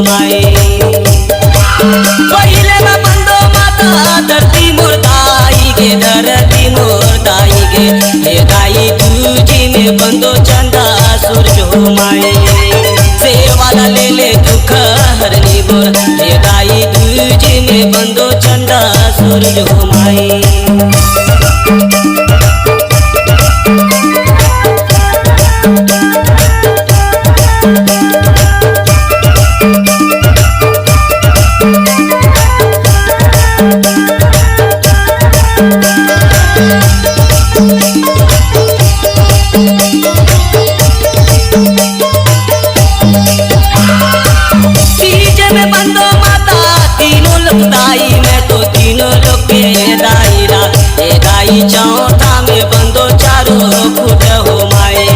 माए। पहिले में बंदो माता धरती मोर दाई गे, धरती मोर दाई गे। हे दाई तुझी में बंदो चंदा सूरज हो माए। सेवाला ले ले दुख हरनी बोर, हे दाई तुझी में बंदो चंदा सूरज हो माए। बंदो माता तीनों लोग दाई, मैं तो तीनों लोग के दाईरा। हे दाई चौथा में बंदो चारों फुट हो माए।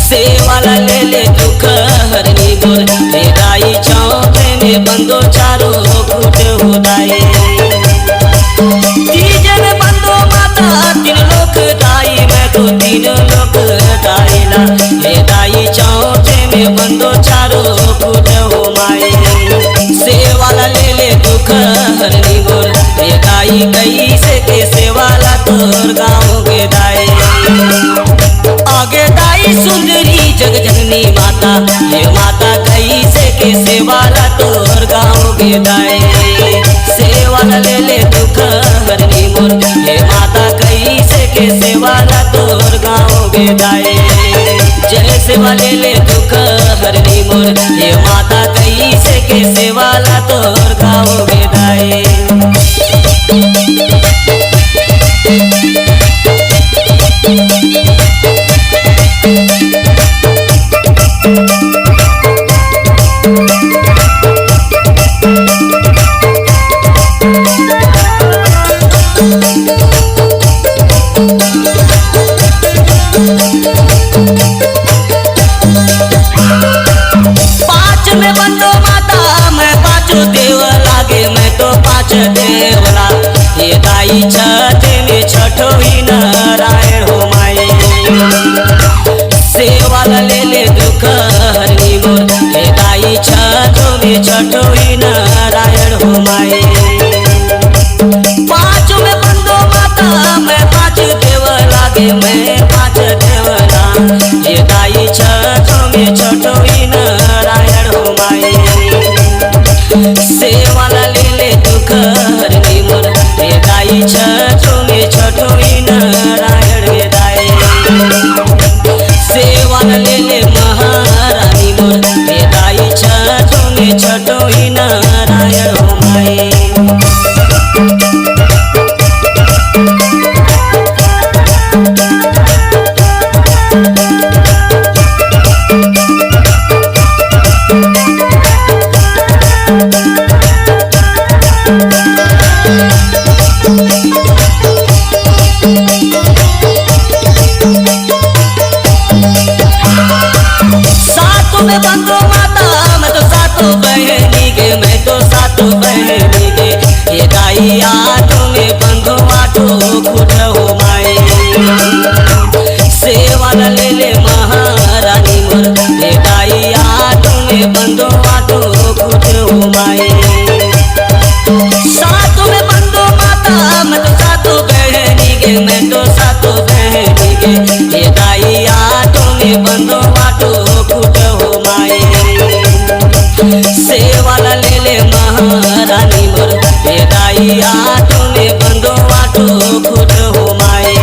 सेवाला ले ले दुख हरनी बोल, हे दाई चौथे में बंदो चारों फुट हो दाई। तीजे में बंदो माता तीन लोग दाई, मैं तो तीनों लोग दाईला। हे दाई चौथे में बंदो चारों फुट हो माए। सेवाला ले ले दुख हरनी बोल, हे दाई कैसे के सेवाला तोर गाँव के दाई। आगे दाई सुंदरी जग जननी माता, हे माता कैसे के सेवाला तोर गाँव के दाई। सेवाला ले ले दुख हरनी बोल, हे माता कैसे के सेवाला तोर गाँव के दाई। जय सेवा ले ले दुख हरनी मोर, हे माता कैसे के सेवाला तोर गाँव के दाई। में बंदो माता मैं पाँचों देव लागे, मैं तो पाँच देवला। हे दाई छठ में छठो ही नारायण हो माए। सेवाला ले ले दुख हरनी बोल, हे दाई छठो में छठो ही नारायण हो माए। पाँचों में बंदो माता मैं पाँच देव लागे, मैं पाँच देवला। हे दाई छठो में छठो ही नारायण हो माए। सेवाला ले ले दुख हरनी मोर, हे दाई छठो में छठो ही नारायण के दाई। सेवाला ले ले महारानी मोर, हे दाई छठो में छठो ही नारायण हो माए। सातों में बंदो माता मैं तो सातों बहनी गे, मैं तो सातों बहनी गे। हे दाई आठों में बंदो आठों फुट हो माए। सेवाला ले ले महारानी मोर, हे दाई आठों में बंदो आठों फुट हो माए। सातों में बंदो माता मैं तो सातों बहनी गे, मैं तो सातों बहनी गे। हे दाई आठों में बंदो आठों फुट हो माए। सेवाला ले ले महारानी मोर, हे दाई आठों में बंदो आठों फुट हो माए।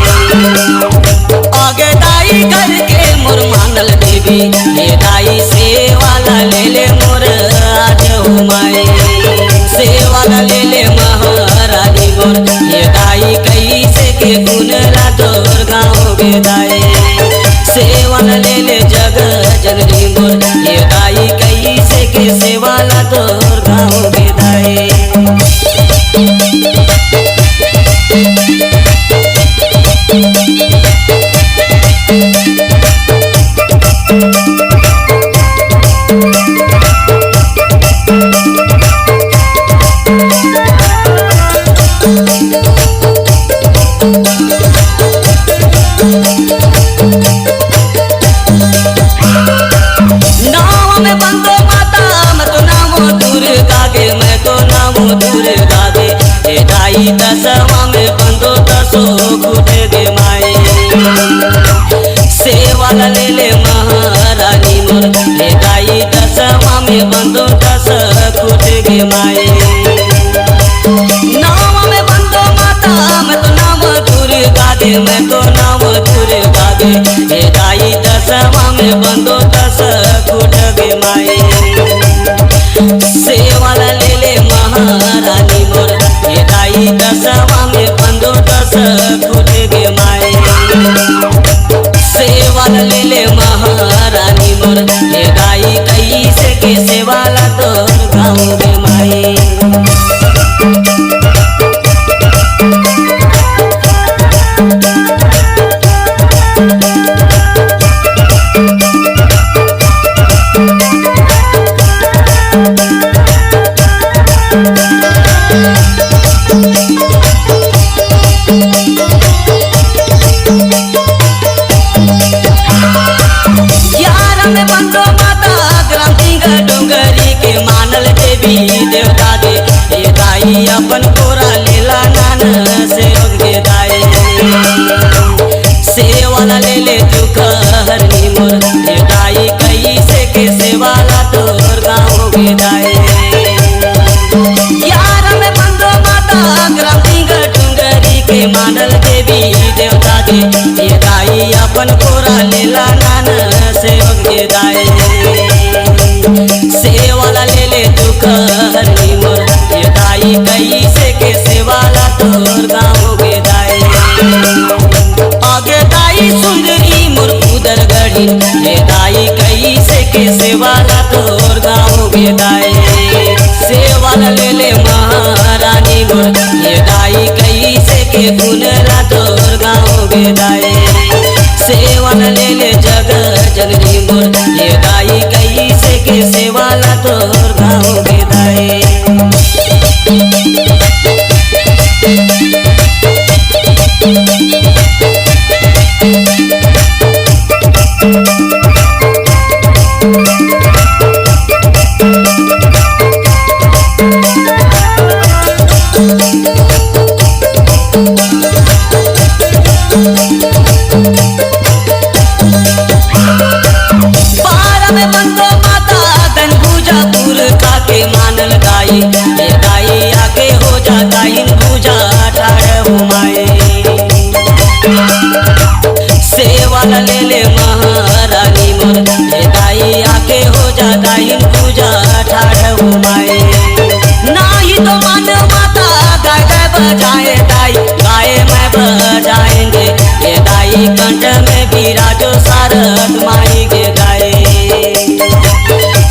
आगे दाई घर के मोर मानल देवी, हे दाई सेवाला ले ले मोर आज हो माए। सेवाला ले ले महारानी मोर, हे दाई कैसे के गुनला तोर गाँव के दाई। सेवाला ले ले जग जननी मोर, हे दाई कैसे के सेवाला तोर गाँव के दाई। नाव में बंदो माता बंदो 10 फुट गे माए। नाव में बंदो माता मैं तो नाम दुर्गा गे, मैं तो नाम दुर्गा गे। हे दाई 10वां में बंदो 10 फुट गे माए। सेवा ले ले महारानी मोर, हे दाई 10वां में बंदो 10 फुट गे माए। सेवा ले ले महारानी मोर, हे दाई कैसे के सेवा ला तोर गाँव गे माए। बंदो माता ग्राम डोंगरी के मानल देवी देवता दे। हे दाई अपन कोरा लेला नान से गे दाई। सेवा ले ले दुख हरनी मोर, हे दाई कैसे के सेवा ला तोर गाँव गे दाई। यार में बंदो माता ग्राम डोंगरी के मानल देवी देवता दे। हे दाई अपन कोरा लेला नान से गे दाई। सेवा ले ले दुख हरनी मोर, हे दाई कैसे के सेवा ला तोर गाँव गे दाई। आगे दाई सुंदरी मोर उदर गढ़ी, हे दाई कैसे के सेवा ला तोर गाँव गे दाई। सेवा ले ले महारानी मोर, हे दाई कैसे के गुण ला तोर गाँव गे दाई। सेवा ले ले जग जननी मोर, हे दाई कैसे के सेवा ला तोर गाँव गे दाई। में बंदो माता तन भूजापुर का के मानल गाई। हे दाई आके हो जा दाई भूजा ठाड़ हो माए। सेवा ले ले महारानी मोर, हे दाई आके हो जा दाई भूजा ठाड़ हो माए। नाही तो मान माता गाय गाय बजाए दाई, गाय में बजाएंगे। हे दाई कंठ में विराजो सारद माई गे गाए।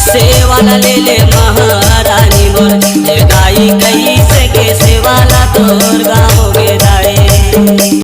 सेवा ले ले महारानी